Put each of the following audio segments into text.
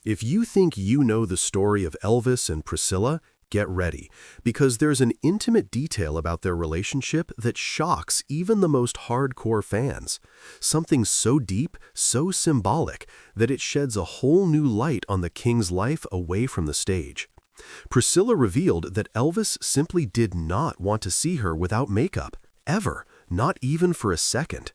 If you think you know the story of Elvis and Priscilla, get ready, because there's an intimate detail about their relationship that shocks even the most hardcore fans. Something so deep, so symbolic, that it sheds a whole new light on the king's life away from the stage. Priscilla revealed that Elvis simply did not want to see her without makeup, ever, not even for a second.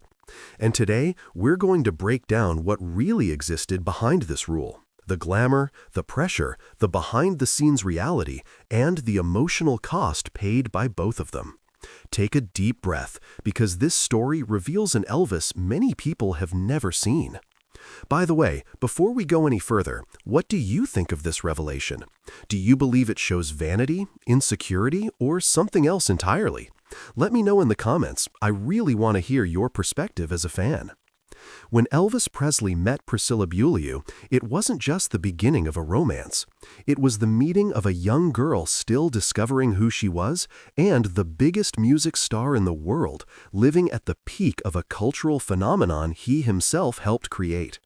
And today, we're going to break down what really existed behind this rule. The glamour, the pressure, the behind-the-scenes reality, and the emotional cost paid by both of them. Take a deep breath, because this story reveals an Elvis many people have never seen. By the way, before we go any further, what do you think of this revelation? Do you believe it shows vanity, insecurity, or something else entirely? Let me know in the comments. I really want to hear your perspective as a fan. When Elvis Presley met Priscilla Beaulieu, it wasn't just the beginning of a romance. It was the meeting of a young girl still discovering who she was and the biggest music star in the world, living at the peak of a cultural phenomenon he himself helped create.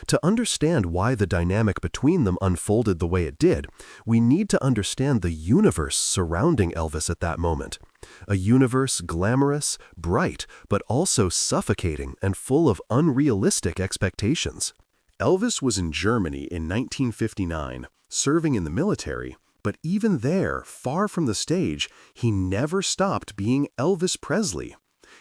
To understand why the dynamic between them unfolded the way it did, we need to understand the universe surrounding Elvis at that moment. A universe glamorous, bright, but also suffocating and full of unrealistic expectations. Elvis was in Germany in 1959, serving in the military, but even there, far from the stage, he never stopped being Elvis Presley.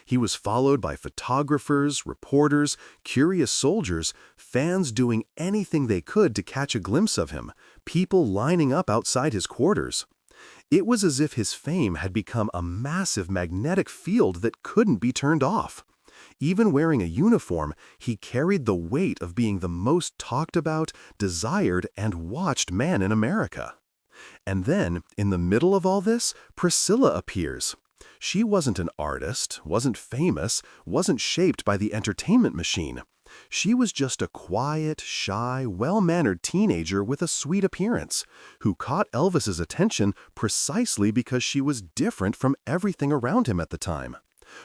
He was followed by photographers, reporters, curious soldiers, fans doing anything they could to catch a glimpse of him, people lining up outside his quarters. It was as if his fame had become a massive magnetic field that couldn't be turned off. Even wearing a uniform, he carried the weight of being the most talked about, desired, and watched man in America. And then, in the middle of all this, Priscilla appears. She wasn't an artist, wasn't famous, wasn't shaped by the entertainment machine. She was just a quiet, shy, well-mannered teenager with a sweet appearance, who caught Elvis's attention precisely because she was different from everything around him at the time.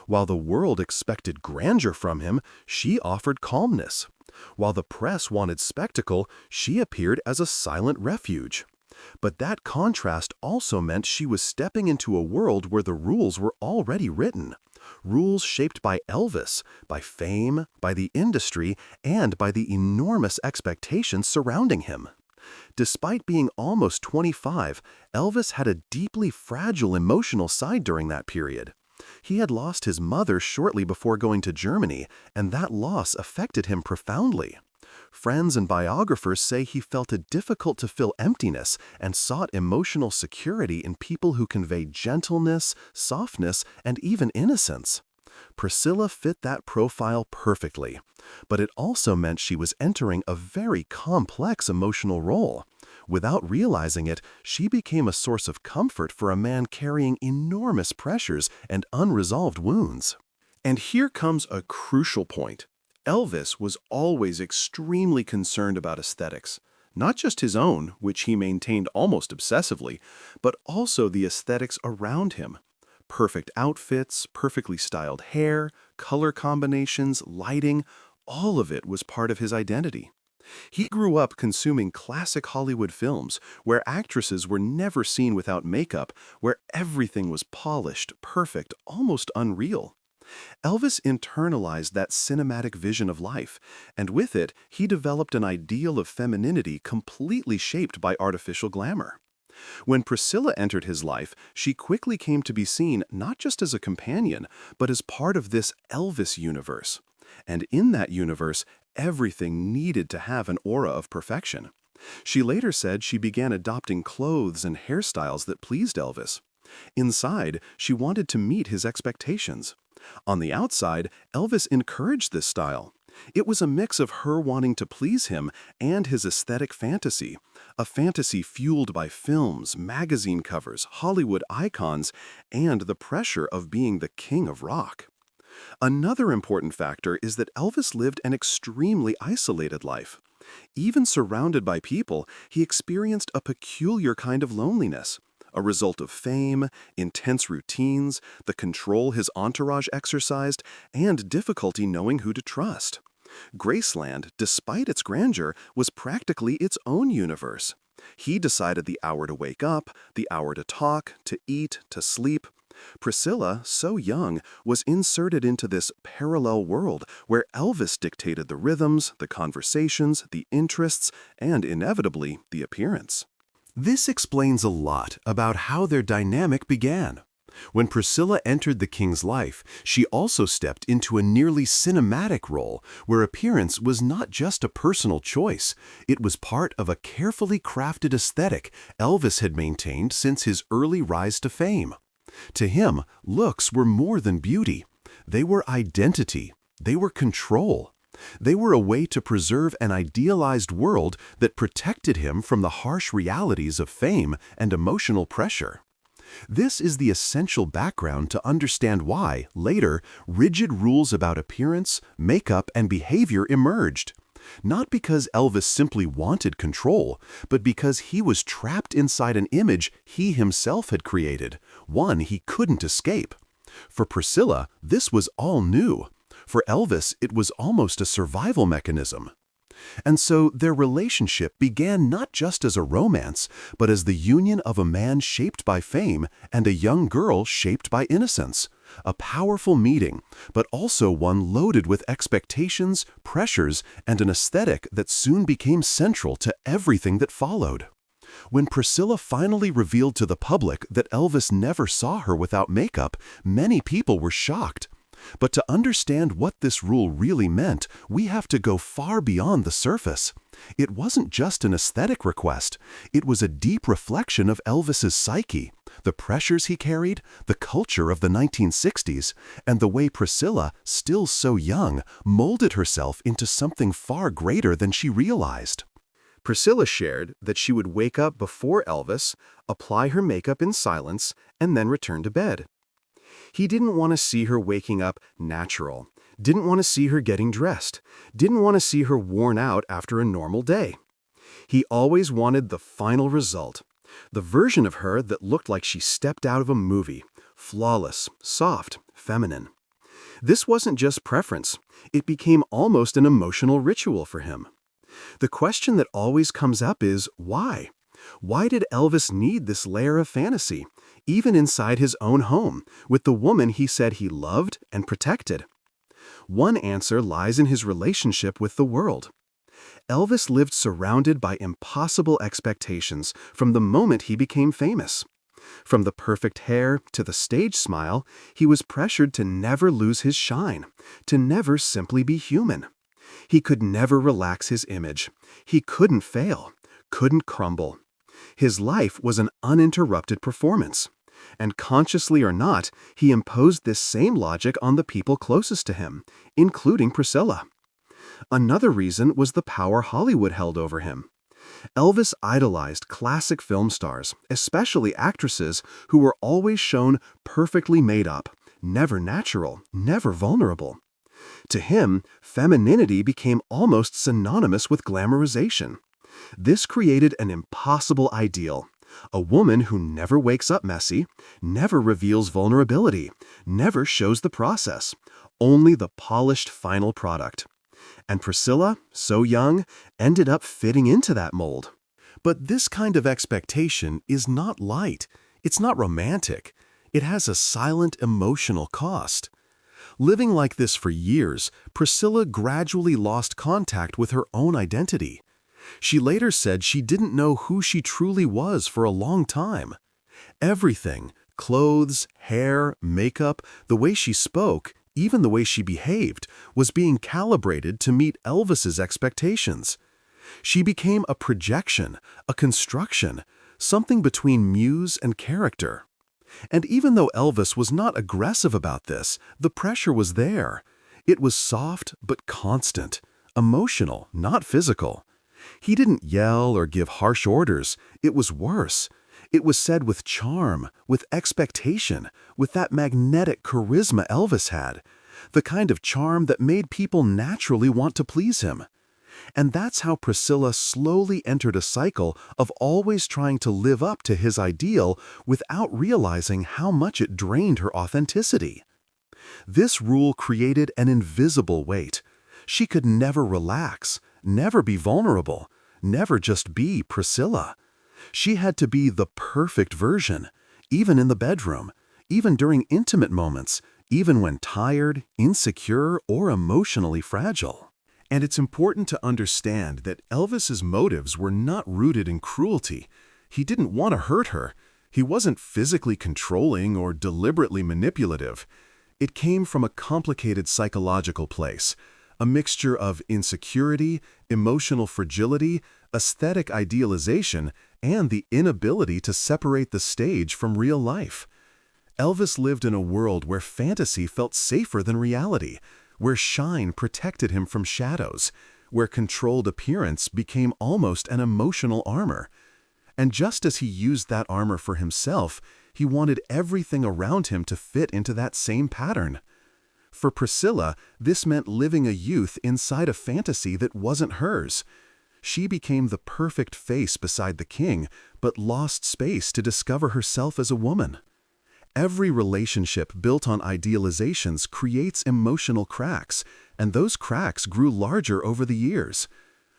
While the world expected grandeur from him, she offered calmness. While the press wanted spectacle, she appeared as a silent refuge. But that contrast also meant she was stepping into a world where the rules were already written. Rules shaped by Elvis, by fame, by the industry, and by the enormous expectations surrounding him. Despite being almost 25, Elvis had a deeply fragile emotional side during that period. He had lost his mother shortly before going to Germany, and that loss affected him profoundly. Friends and biographers say he felt a difficult-to-fill emptiness and sought emotional security in people who conveyed gentleness, softness, and even innocence. Priscilla fit that profile perfectly, but it also meant she was entering a very complex emotional role. Without realizing it, she became a source of comfort for a man carrying enormous pressures and unresolved wounds. And here comes a crucial point. Elvis was always extremely concerned about aesthetics, not just his own, which he maintained almost obsessively, but also the aesthetics around him. Perfect outfits, perfectly styled hair, color combinations, lighting, all of it was part of his identity. He grew up consuming classic Hollywood films, where actresses were never seen without makeup, where everything was polished, perfect, almost unreal. Elvis internalized that cinematic vision of life, and with it, he developed an ideal of femininity completely shaped by artificial glamour. When Priscilla entered his life, she quickly came to be seen not just as a companion, but as part of this Elvis universe. And in that universe, everything needed to have an aura of perfection. She later said she began adopting clothes and hairstyles that pleased Elvis. Inside, she wanted to meet his expectations. On the outside, Elvis encouraged this style. It was a mix of her wanting to please him and his aesthetic fantasy, a fantasy fueled by films, magazine covers, Hollywood icons, and the pressure of being the king of rock. Another important factor is that Elvis lived an extremely isolated life. Even surrounded by people, he experienced a peculiar kind of loneliness, a result of fame, intense routines, the control his entourage exercised, and difficulty knowing who to trust. Graceland, despite its grandeur, was practically its own universe. He decided the hour to wake up, the hour to talk, to eat, to sleep. Priscilla, so young, was inserted into this parallel world where Elvis dictated the rhythms, the conversations, the interests, and inevitably, the appearance. This explains a lot about how their dynamic began. When Priscilla entered the king's life, she also stepped into a nearly cinematic role where appearance was not just a personal choice, it was part of a carefully crafted aesthetic Elvis had maintained since his early rise to fame. To him, looks were more than beauty. They were identity. They were control. They were a way to preserve an idealized world that protected him from the harsh realities of fame and emotional pressure. This is the essential background to understand why, later, rigid rules about appearance, makeup, and behavior emerged. Not because Elvis simply wanted control, but because he was trapped inside an image he himself had created, one he couldn't escape. For Priscilla, this was all new. For Elvis, it was almost a survival mechanism. And so their relationship began not just as a romance, but as the union of a man shaped by fame and a young girl shaped by innocence. A powerful meeting, but also one loaded with expectations, pressures, and an aesthetic that soon became central to everything that followed. When Priscilla finally revealed to the public that Elvis never saw her without makeup, many people were shocked. But to understand what this rule really meant, we have to go far beyond the surface. It wasn't just an aesthetic request. It was a deep reflection of Elvis's psyche, the pressures he carried, the culture of the 1960s, and the way Priscilla, still so young, molded herself into something far greater than she realized. Priscilla shared that she would wake up before Elvis, apply her makeup in silence, and then return to bed. He didn't want to see her waking up natural, didn't want to see her getting dressed, didn't want to see her worn out after a normal day. He always wanted the final result, the version of her that looked like she stepped out of a movie, flawless, soft, feminine. This wasn't just preference, it became almost an emotional ritual for him. The question that always comes up is, why? Why did Elvis need this layer of fantasy, even inside his own home, with the woman he said he loved and protected? One answer lies in his relationship with the world. Elvis lived surrounded by impossible expectations from the moment he became famous. From the perfect hair to the stage smile, he was pressured to never lose his shine, to never simply be human. He could never relax his image. He couldn't fail, couldn't crumble. His life was an uninterrupted performance. And consciously or not, he imposed this same logic on the people closest to him, including Priscilla. Another reason was the power Hollywood held over him. Elvis idolized classic film stars, especially actresses who were always shown perfectly made up, never natural, never vulnerable. To him, femininity became almost synonymous with glamorization. This created an impossible ideal. A woman who never wakes up messy, never reveals vulnerability, never shows the process, only the polished final product. And Priscilla, so young, ended up fitting into that mold. But this kind of expectation is not light. It's not romantic. It has a silent emotional cost. Living like this for years, Priscilla gradually lost contact with her own identity. She later said she didn't know who she truly was for a long time. Everything, clothes, hair, makeup, the way she spoke, even the way she behaved, was being calibrated to meet Elvis's expectations. She became a projection, a construction, something between muse and character. And even though Elvis was not aggressive about this, the pressure was there. It was soft but constant, emotional, not physical. He didn't yell or give harsh orders. It was worse. It was said with charm, with expectation, with that magnetic charisma Elvis had, the kind of charm that made people naturally want to please him. And that's how Priscilla slowly entered a cycle of always trying to live up to his ideal without realizing how much it drained her authenticity. This rule created an invisible weight. She could never relax, never be vulnerable, never just be Priscilla. She had to be the perfect version, even in the bedroom, even during intimate moments, even when tired, insecure, or emotionally fragile. And it's important to understand that Elvis's motives were not rooted in cruelty. He didn't want to hurt her. He wasn't physically controlling or deliberately manipulative. It came from a complicated psychological place, a mixture of insecurity, emotional fragility, aesthetic idealization, and the inability to separate the stage from real life. Elvis lived in a world where fantasy felt safer than reality, where shine protected him from shadows, where controlled appearance became almost an emotional armor. And just as he used that armor for himself, he wanted everything around him to fit into that same pattern. For Priscilla, this meant living a youth inside a fantasy that wasn't hers. She became the perfect face beside the king, but lost space to discover herself as a woman. Every relationship built on idealizations creates emotional cracks, and those cracks grew larger over the years.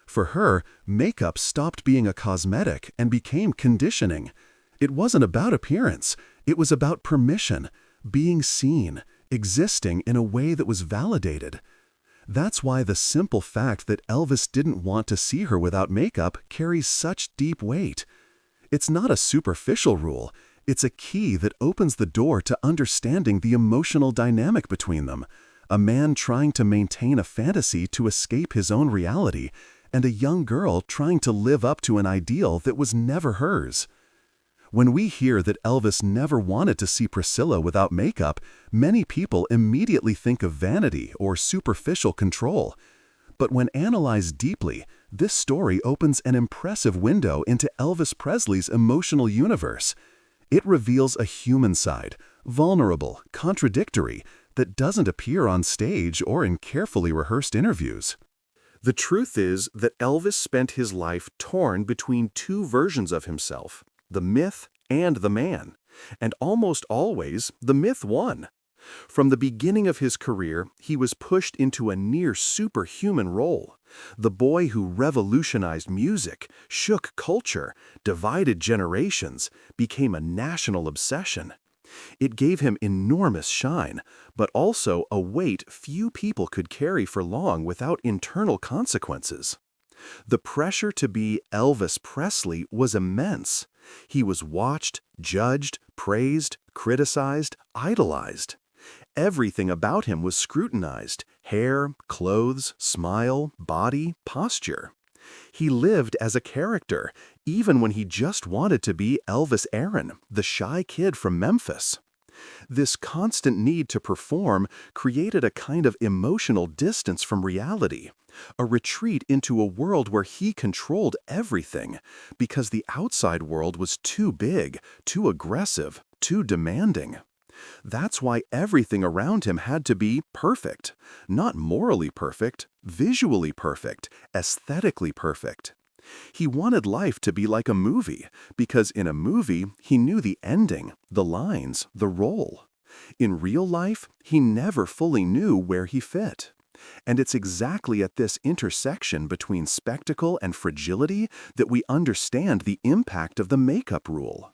For her, makeup stopped being a cosmetic and became conditioning. It wasn't about appearance, it was about permission, being seen, existing in a way that was validated. That's why the simple fact that Elvis didn't want to see her without makeup carries such deep weight. It's not a superficial rule. It's a key that opens the door to understanding the emotional dynamic between them, a man trying to maintain a fantasy to escape his own reality, and a young girl trying to live up to an ideal that was never hers. When we hear that Elvis never wanted to see Priscilla without makeup, many people immediately think of vanity or superficial control. But when analyzed deeply, this story opens an impressive window into Elvis Presley's emotional universe. It reveals a human side, vulnerable, contradictory, that doesn't appear on stage or in carefully rehearsed interviews. The truth is that Elvis spent his life torn between two versions of himself, the myth and the man, and almost always the myth won. From the beginning of his career, he was pushed into a near superhuman role. The boy who revolutionized music, shook culture, divided generations, became a national obsession. It gave him enormous shine, but also a weight few people could carry for long without internal consequences. The pressure to be Elvis Presley was immense. He was watched, judged, praised, criticized, idolized. Everything about him was scrutinized: hair, clothes, smile, body, posture. He lived as a character, even when he just wanted to be Elvis Aaron, the shy kid from Memphis. This constant need to perform created a kind of emotional distance from reality, a retreat into a world where he controlled everything, because the outside world was too big, too aggressive, too demanding. That's why everything around him had to be perfect, not morally perfect, visually perfect, aesthetically perfect. He wanted life to be like a movie, because in a movie, he knew the ending, the lines, the role. In real life, he never fully knew where he fit. And it's exactly at this intersection between spectacle and fragility that we understand the impact of the makeup rule.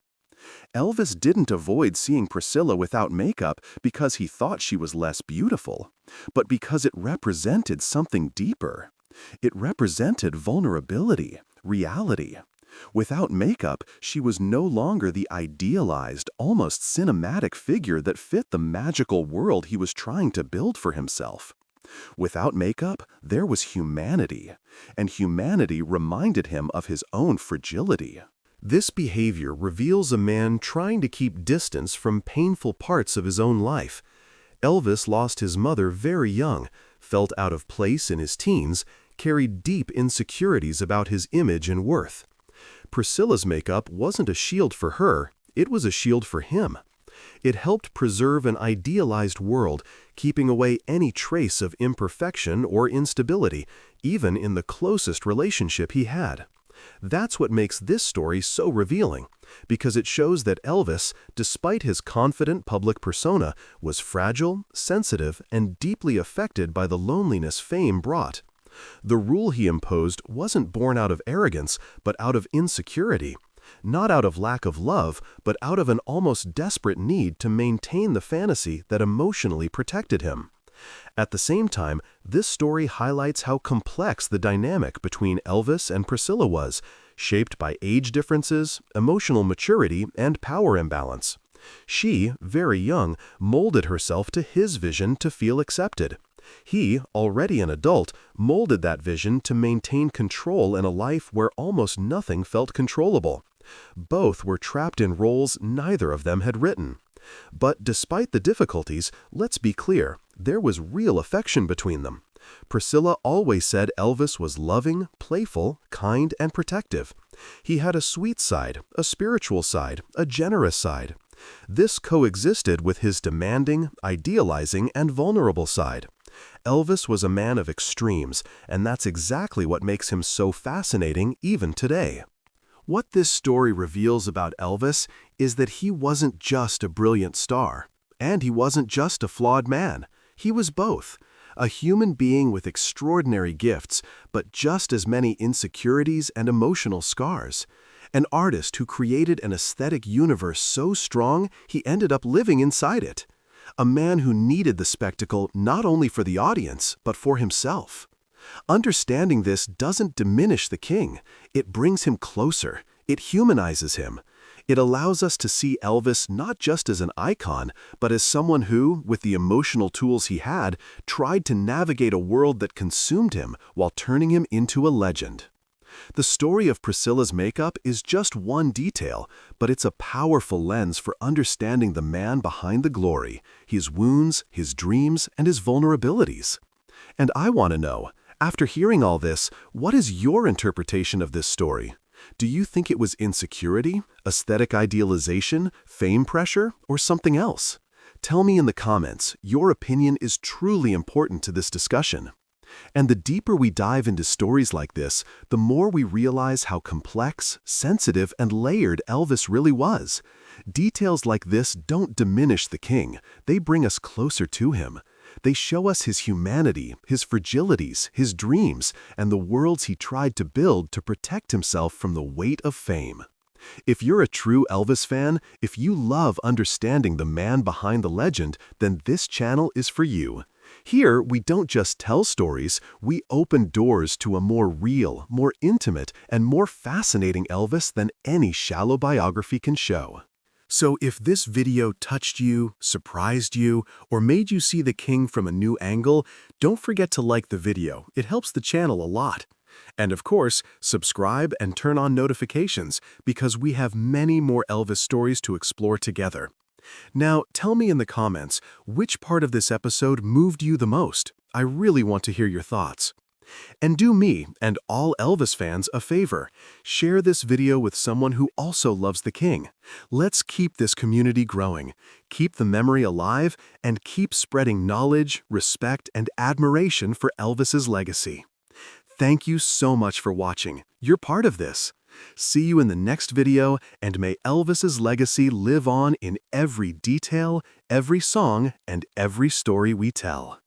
Elvis didn't avoid seeing Priscilla without makeup because he thought she was less beautiful, but because it represented something deeper. It represented vulnerability, reality. Without makeup, she was no longer the idealized, almost cinematic figure that fit the magical world he was trying to build for himself. Without makeup, there was humanity, and humanity reminded him of his own fragility. This behavior reveals a man trying to keep distance from painful parts of his own life. Elvis lost his mother very young, felt out of place in his teens, carried deep insecurities about his image and worth. Priscilla's makeup wasn't a shield for her, it was a shield for him. It helped preserve an idealized world, keeping away any trace of imperfection or instability, even in the closest relationship he had. That's what makes this story so revealing, because it shows that Elvis, despite his confident public persona, was fragile, sensitive, and deeply affected by the loneliness fame brought. The rule he imposed wasn't born out of arrogance, but out of insecurity. Not out of lack of love, but out of an almost desperate need to maintain the fantasy that emotionally protected him. At the same time, this story highlights how complex the dynamic between Elvis and Priscilla was, shaped by age differences, emotional maturity, and power imbalance. She, very young, molded herself to his vision to feel accepted. He, already an adult, molded that vision to maintain control in a life where almost nothing felt controllable. Both were trapped in roles neither of them had written. But despite the difficulties, let's be clear, there was real affection between them. Priscilla always said Elvis was loving, playful, kind, and protective. He had a sweet side, a spiritual side, a generous side. This coexisted with his demanding, idealizing, and vulnerable side. Elvis was a man of extremes, and that's exactly what makes him so fascinating even today. What this story reveals about Elvis is that he wasn't just a brilliant star, and he wasn't just a flawed man. He was both. A human being with extraordinary gifts, but just as many insecurities and emotional scars. An artist who created an aesthetic universe so strong he ended up living inside it. A man who needed the spectacle not only for the audience, but for himself. Understanding this doesn't diminish the king. It brings him closer. It humanizes him. It allows us to see Elvis not just as an icon, but as someone who, with the emotional tools he had, tried to navigate a world that consumed him while turning him into a legend. The story of Priscilla's makeup is just one detail, but it's a powerful lens for understanding the man behind the glory, his wounds, his dreams, and his vulnerabilities. And I want to know, after hearing all this, what is your interpretation of this story? Do you think it was insecurity, aesthetic idealization, fame pressure, or something else? Tell me in the comments. Your opinion is truly important to this discussion. And the deeper we dive into stories like this, the more we realize how complex, sensitive, and layered Elvis really was. Details like this don't diminish the king. They bring us closer to him. They show us his humanity, his fragilities, his dreams, and the worlds he tried to build to protect himself from the weight of fame. If you're a true Elvis fan, if you love understanding the man behind the legend, then this channel is for you. Here, we don't just tell stories, we open doors to a more real, more intimate, and more fascinating Elvis than any shallow biography can show. So if this video touched you, surprised you, or made you see the king from a new angle, don't forget to like the video. It helps the channel a lot. And of course, subscribe and turn on notifications because we have many more Elvis stories to explore together. Now, tell me in the comments, which part of this episode moved you the most? I really want to hear your thoughts. And do me and all Elvis fans a favor. Share this video with someone who also loves the king. Let's keep this community growing, keep the memory alive, and keep spreading knowledge, respect, and admiration for Elvis's legacy. Thank you so much for watching. You're part of this. See you in the next video, and may Elvis's legacy live on in every detail, every song, and every story we tell.